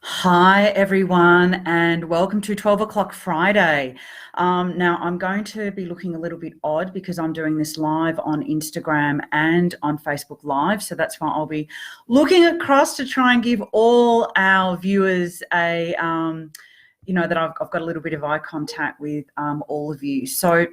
Hi, everyone, and welcome to 12 o'clock Friday. Now, I'm going to be looking a little bit odd because I'm doing this live on Instagram and on Facebook Live. So that's why I'll be looking across to try and give all our viewers that I've got a little bit of eye contact with all of you. So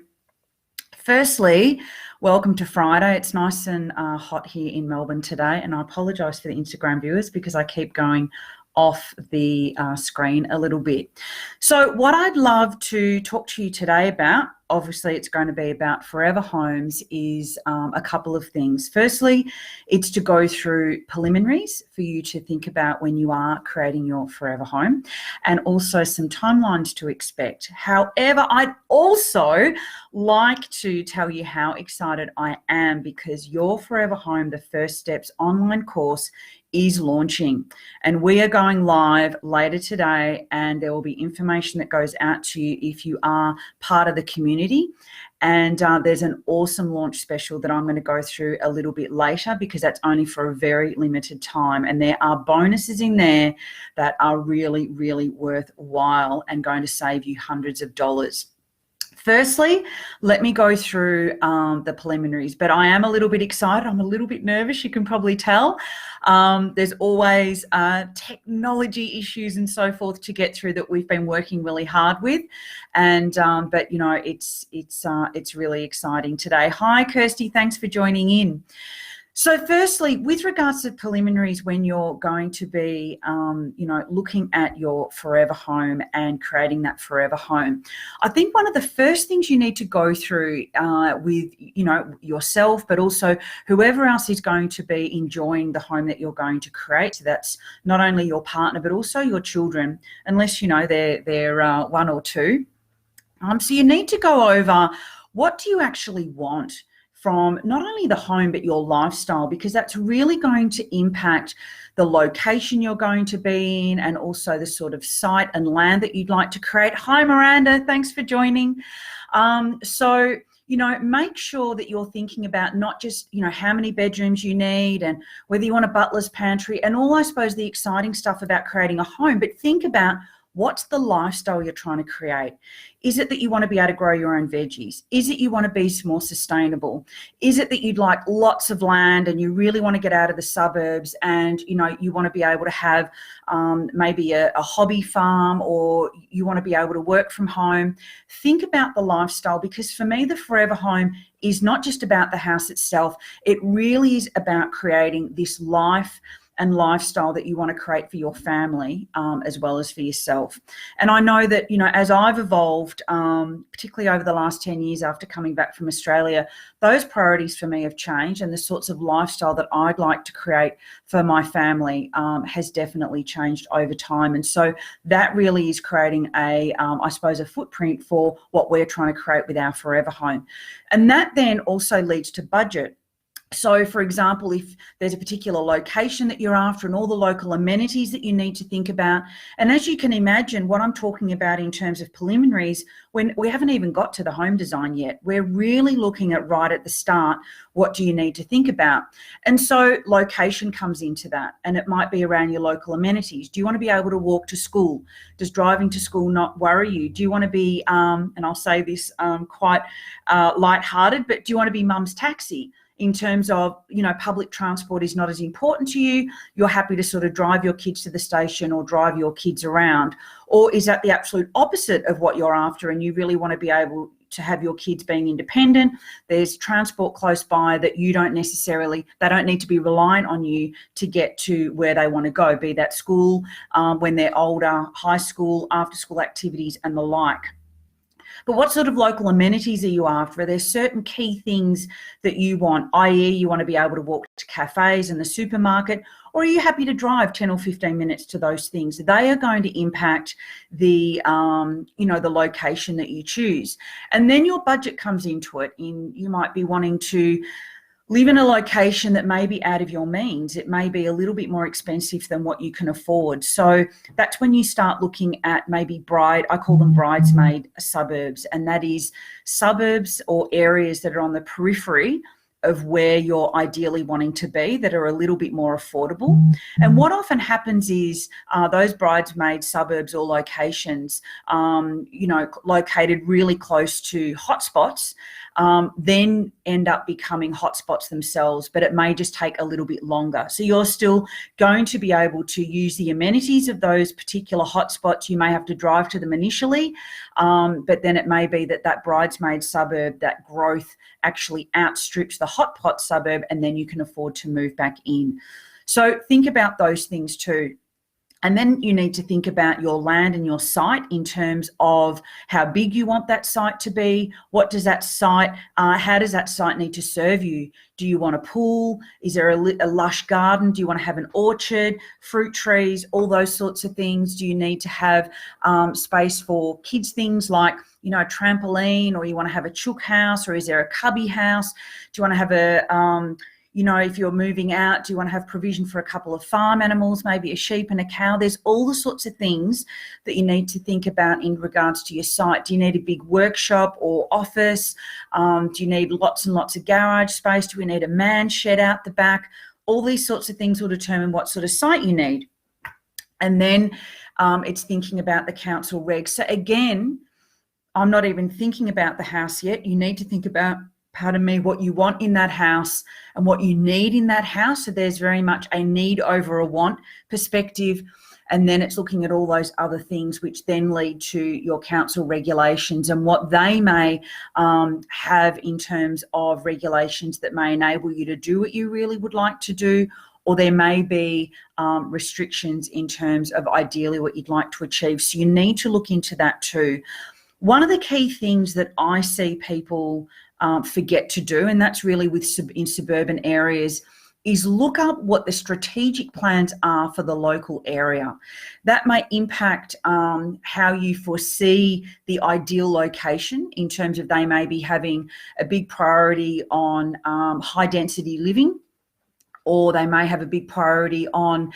firstly, welcome to Friday. It's nice and hot here in Melbourne today, and I apologise for the Instagram viewers because I keep going off the screen a little bit. So what I'd love to talk to you today about, obviously it's going to be about forever homes, is a couple of things. Firstly, it's to go through preliminaries for you to think about when you are creating your forever home, and also some timelines to expect. However, I'd also like to tell you how excited I am because your Forever Home, the First Steps online course is launching, and we are going live later today, and there will be information that goes out to you if you are part of the community. And there's an awesome launch special that I'm going to go through a little bit later because that's only for a very limited time, and there are bonuses in there that are really, really worthwhile and going to save you hundreds of dollars. Firstly, let me go through the preliminaries, but I am a little bit excited. I'm a little bit nervous, you can probably tell. There's always technology issues and so forth to get through that we've been working really hard with, and but you know, it's really exciting today. Hi, Kirsty, thanks for joining in. So firstly, with regards to preliminaries, when you're going to be, looking at your forever home and creating that forever home, I think one of the first things you need to go through with, yourself, but also whoever else is going to be enjoying the home that you're going to create. So that's not only your partner, but also your children, unless, they're one or two. So you need to go over, what do you actually want from not only the home but your lifestyle, because that's really going to impact the location you're going to be in and also the sort of site and land that you'd like to create. Hi, Miranda, thanks for joining. Make sure that you're thinking about not just, how many bedrooms you need and whether you want a butler's pantry and all, I suppose, the exciting stuff about creating a home, but think about what's the lifestyle you're trying to create. Is it that you want to be able to grow your own veggies? Is it you want to be more sustainable? Is it that you'd like lots of land and you really want to get out of the suburbs and, you want to be able to have maybe a hobby farm, or you want to be able to work from home? Think about the lifestyle, because for me, the forever home is not just about the house itself. It really is about creating this life and lifestyle that you want to create for your family, as well as for yourself. And I know that, as I've evolved, particularly over the last 10 years after coming back from Australia, those priorities for me have changed, and the sorts of lifestyle that I'd like to create for my family has definitely changed over time. And so that really is creating a footprint for what we're trying to create with our forever home. And that then also leads to budget. So, for example, if there's a particular location that you're after and all the local amenities that you need to think about, and as you can imagine, what I'm talking about in terms of preliminaries, when we haven't even got to the home design yet, we're really looking at right at the start, what do you need to think about? And so location comes into that, and it might be around your local amenities. Do you want to be able to walk to school? Does driving to school not worry you? Do you want to be, and I'll say this quite lighthearted, but do you want to be mum's taxi? In terms of, public transport is not as important to you, you're happy to sort of drive your kids to the station or drive your kids around? Or is that the absolute opposite of what you're after and you really want to be able to have your kids being independent? There's transport close by that they don't need to be reliant on you to get to where they want to go, be that school when they're older, high school, after school activities and the like. But what sort of local amenities are you after? Are there certain key things that you want, i.e. you want to be able to walk to cafes and the supermarket, or are you happy to drive 10 or 15 minutes to those things? They are going to impact the location that you choose. And then your budget comes into it. You might be wanting to live in a location that may be out of your means. It may be a little bit more expensive than what you can afford. So that's when you start looking at maybe I call them bridesmaid suburbs, and that is suburbs or areas that are on the periphery of where you're ideally wanting to be that are a little bit more affordable. And what often happens is those bridesmaid suburbs or locations, located really close to hotspots, then end up becoming hotspots themselves, but it may just take a little bit longer. So you're still going to be able to use the amenities of those particular hotspots. You may have to drive to them initially, but then it may be that bridesmaid suburb, that growth actually outstrips the hotspot suburb, and then you can afford to move back in. So think about those things too. And then you need to think about your land and your site in terms of how big you want that site to be. What does that site, how does that site need to serve you? Do you want a pool? Is there a lush garden? Do you want to have an orchard, fruit trees, all those sorts of things? Do you need to have space for kids things like, a trampoline, or you want to have a chook house, or is there a cubby house? Do you want to have a if you're moving out, do you want to have provision for a couple of farm animals, maybe a sheep and a cow? There's all the sorts of things that you need to think about in regards to your site. Do you need a big workshop or office? Do you need lots and lots of garage space? Do we need a man shed out the back? All these sorts of things will determine what sort of site you need. And then it's thinking about the council regs. So again, I'm not even thinking about the house yet. You need to think about, what you want in that house and what you need in that house. So there's very much a need over a want perspective. And then it's looking at all those other things which then lead to your council regulations and what they may have in terms of regulations that may enable you to do what you really would like to do, or there may be restrictions in terms of ideally what you'd like to achieve. So you need to look into that too. One of the key things that I see people forget to do, and that's really in suburban areas, is look up what the strategic plans are for the local area. That may impact how you foresee the ideal location in terms of they may be having a big priority on high density living, or they may have a big priority on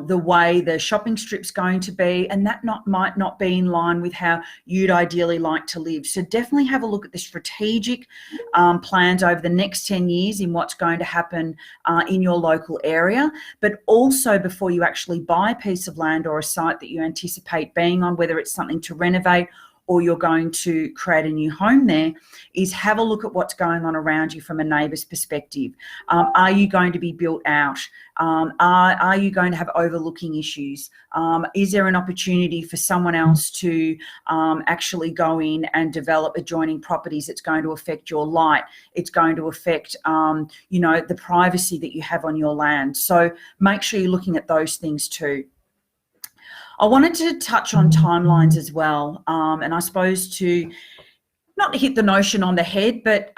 the way the shopping strip's going to be, and that might not be in line with how you'd ideally like to live. So definitely have a look at the strategic plans over the next 10 years in what's going to happen in your local area, but also before you actually buy a piece of land or a site that you anticipate being on, whether it's something to renovate or you're going to create a new home there, is have a look at what's going on around you from a neighbour's perspective. Are you going to be built out? Are you going to have overlooking issues? Is there an opportunity for someone else to actually go in and develop adjoining properties that's going to affect your light? It's going to affect, the privacy that you have on your land. So make sure you're looking at those things too. I wanted to touch on timelines as well, and I suppose to not to hit the notion on the head, but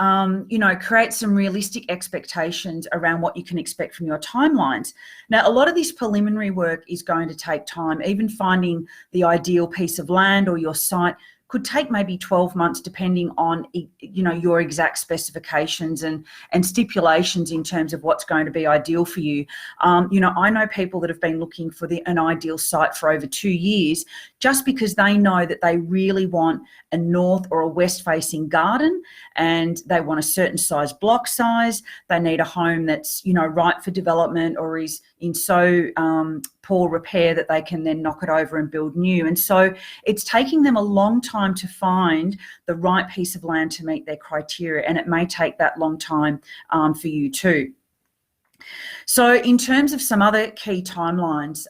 create some realistic expectations around what you can expect from your timelines. Now, a lot of this preliminary work is going to take time. Even finding the ideal piece of land or your site could take maybe 12 months, depending on, your exact specifications and stipulations in terms of what's going to be ideal for you. I know people that have been looking for an ideal site for over 2 years, just because they know that they really want a north or a west facing garden, and they want a certain size block size. They need a home that's, right for development or is in so poor repair that they can then knock it over and build new. And so it's taking them a long time to find the right piece of land to meet their criteria, and it may take that long time for you too. So in terms of some other key timelines,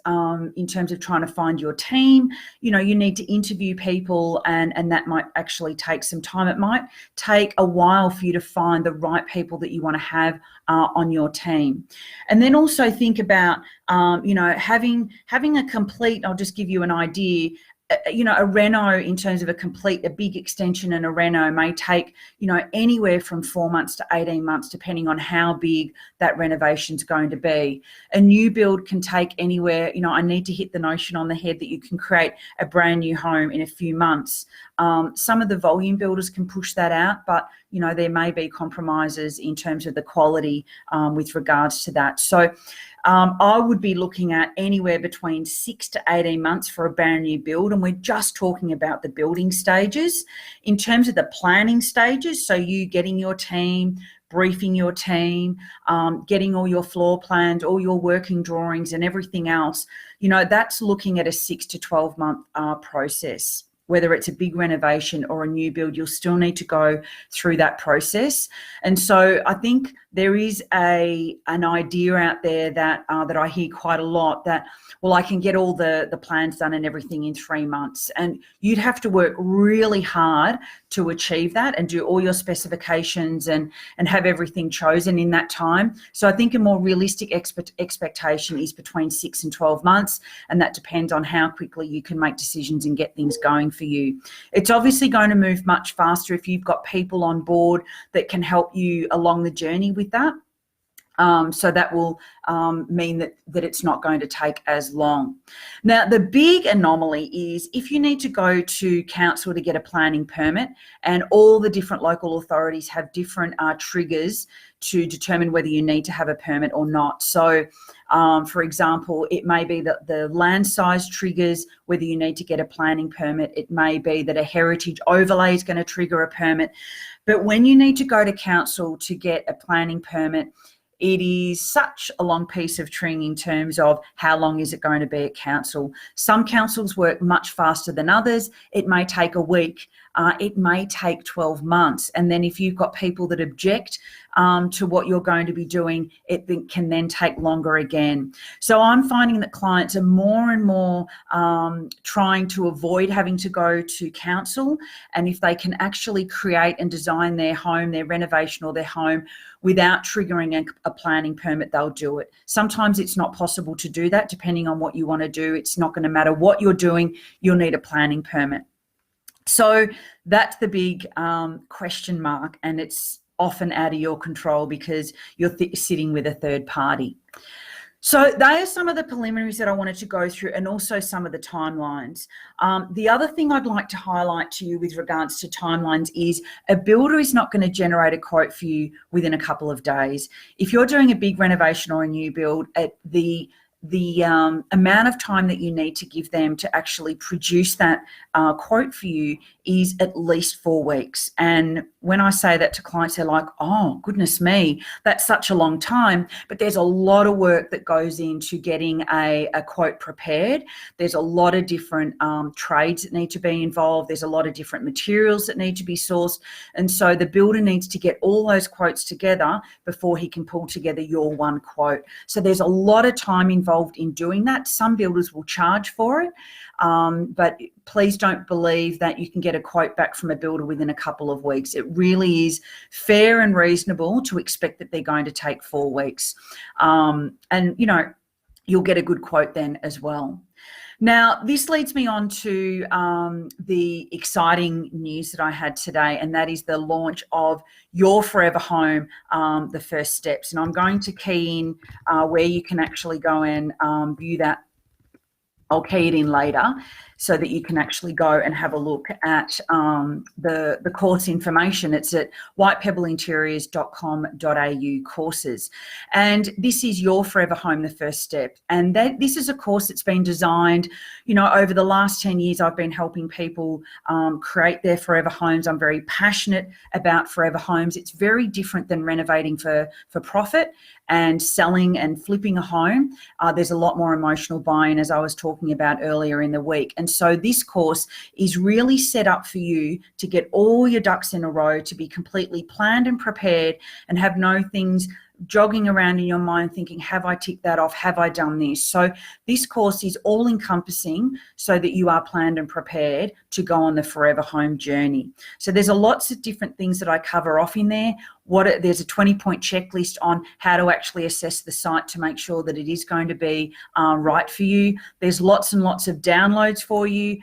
in terms of trying to find your team, you need to interview people, and that might actually take some time. It might take a while for you to find the right people that you want to have on your team. And then also think about, having a complete, I'll just give you an idea, a reno in terms of a big extension, and a reno may take, anywhere from 4 months to 18 months, depending on how big that renovation's going to be. A new build can take anywhere, I need to hit the notion on the head that you can create a brand new home in a few months. Some of the volume builders can push that out, but, there may be compromises in terms of the quality with regards to that. So I would be looking at anywhere between 6 to 18 months for a brand new build, and we're just talking about the building stages. In terms of the planning stages, so you getting your team, briefing your team, getting all your floor plans, all your working drawings and everything else, that's looking at a 6 to 12 month process. Whether it's a big renovation or a new build, you'll still need to go through that process. And so I think there is an idea out there that I hear quite a lot that, well, I can get all the plans done and everything in 3 months. And you'd have to work really hard to achieve that and do all your specifications and have everything chosen in that time. So I think a more realistic expectation is between 6 and 12 months, and that depends on how quickly you can make decisions and get things going for you. It's obviously going to move much faster if you've got people on board that can help you along the journey with that. So that will mean that it's not going to take as long. Now, the big anomaly is if you need to go to council to get a planning permit, and all the different local authorities have different triggers to determine whether you need to have a permit or not. So, for example, it may be that the land size triggers whether you need to get a planning permit. It may be that a heritage overlay is going to trigger a permit. But when you need to go to council to get a planning permit, it is such a long piece of string in terms of how long is it going to be at council. Some councils work much faster than others. It may take a week. It may take 12 months. And then if you've got people that object to what you're going to be doing, it can then take longer again. So I'm finding that clients are more and more trying to avoid having to go to council. And if they can actually create and design their home, their renovation or their home without triggering a planning permit, they'll do it. Sometimes it's not possible to do that depending on what you want to do. It's not going to matter what you're doing, you'll need a planning permit. So that's the big question mark, and it's often out of your control because you're sitting with a third party. So they are some of the preliminaries that I wanted to go through, and also some of the timelines. The other thing I'd like to highlight to you with regards to timelines is a builder is not going to generate a quote for you within a couple of days. If you're doing a big renovation or a new build, the amount of time that you need to give them to actually produce that quote for you is at least 4 weeks. And when I say that to clients, they're like, oh, goodness me, that's such a long time. But there's a lot of work that goes into getting a quote prepared. There's a lot of different trades that need to be involved. There's a lot of different materials that need to be sourced. And so the builder needs to get all those quotes together before he can pull together your one quote. So there's a lot of time involved in doing that. Some builders will charge for it, but please don't believe that you can get a quote back from a builder within a couple of weeks. It really is fair and reasonable to expect that they're going to take 4 weeks. And, you'll get a good quote then as well. Now, this leads me on to the exciting news that I had today, and that is the launch of Your Forever Home, the first steps. And I'm going to key in where you can actually go and view that. I'll key it in later so that you can actually go and have a look at the course information. It's at whitepebbleinteriors.com.au courses. And this is Your Forever Home, the first step. And this is a course that's been designed, over the last 10 years, I've been helping people create their forever homes. I'm very passionate about forever homes. It's very different than renovating for profit and selling and flipping a home. There's a lot more emotional buy-in, as I was talking about earlier in the week. And so this course is really set up for you to get all your ducks in a row, to be completely planned and prepared, and have no things jogging around in your mind thinking, have I ticked that off? Have I done this? So this course is all encompassing so that you are planned and prepared to go on the forever home journey. So there's lots of different things that I cover off in there. There's a 20-point checklist on how to actually assess the site to make sure that it is going to be right for you. There's lots and lots of downloads for you.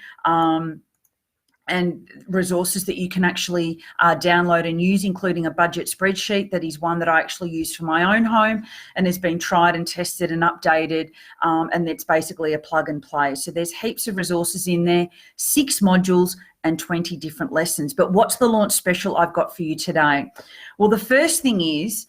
And resources that you can actually download and use, including a budget spreadsheet. That is one that I actually use for my own home and has been tried and tested and updated, and it's basically a plug and play. So there's heaps of resources in there, 6 modules and 20 different lessons. But what's the launch special I've got for you today? Well, the first thing is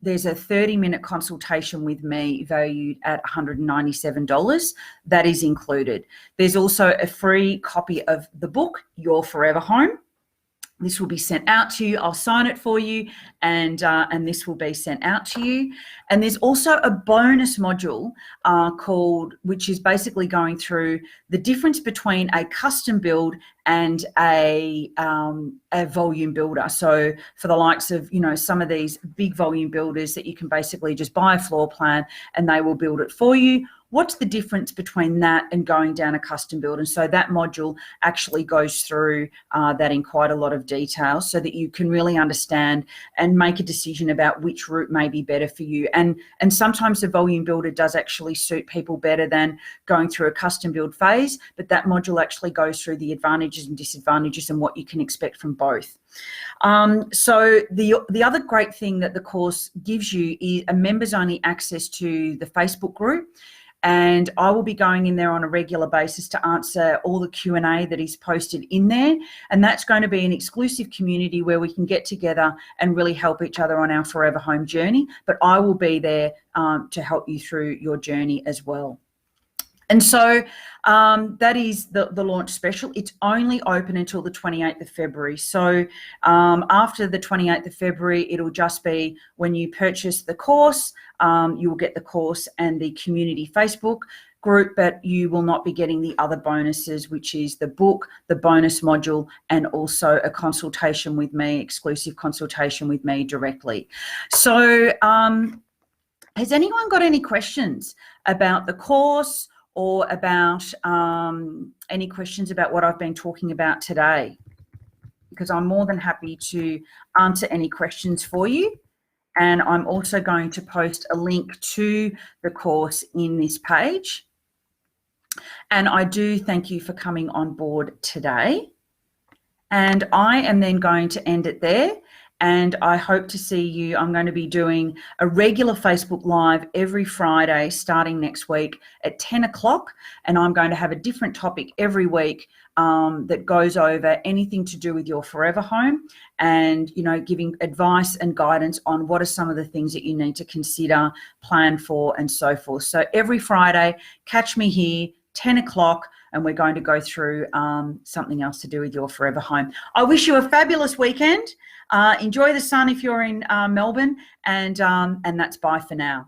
there's a 30-minute consultation with me valued at $197. That is included. There's also a free copy of the book, Your Forever Home. This will be sent out to you. I'll sign it for you, and this will be sent out to you. And there's also a bonus module which is basically going through the difference between a custom build and a volume builder. So for the likes of, some of these big volume builders that you can basically just buy a floor plan and they will build it for you. What's the difference between that and going down a custom build? And so that module actually goes through that in quite a lot of detail so that you can really understand and make a decision about which route may be better for you. And sometimes the volume builder does actually suit people better than going through a custom build phase, but that module actually goes through the advantages and disadvantages and what you can expect from both. So the other great thing that the course gives you is a members only access to the Facebook group. And I will be going in there on a regular basis to answer all the Q&A that is posted in there. And that's going to be an exclusive community where we can get together and really help each other on our forever home journey. But I will be there to help you through your journey as well. And so that is the launch special. It's only open until the 28th of February. So after the 28th of February, it'll just be when you purchase the course, you will get the course and the community Facebook group, but you will not be getting the other bonuses, which is the book, the bonus module, and also a consultation with me, exclusive consultation with me directly. So has anyone got any questions about the course or about any questions about what I've been talking about today? Because I'm more than happy to answer any questions for you. And I'm also going to post a link to the course in this page. And I do thank you for coming on board today. And I am then going to end it there. And I hope to see you. I'm going to be doing a regular Facebook Live every Friday starting next week at 10 o'clock. And I'm going to have a different topic every week that goes over anything to do with your forever home and, giving advice and guidance on what are some of the things that you need to consider, plan for, and so forth. So every Friday, catch me here, 10 o'clock. And we're going to go through something else to do with your forever home. I wish you a fabulous weekend. Enjoy the sun if you're in Melbourne, and that's bye for now.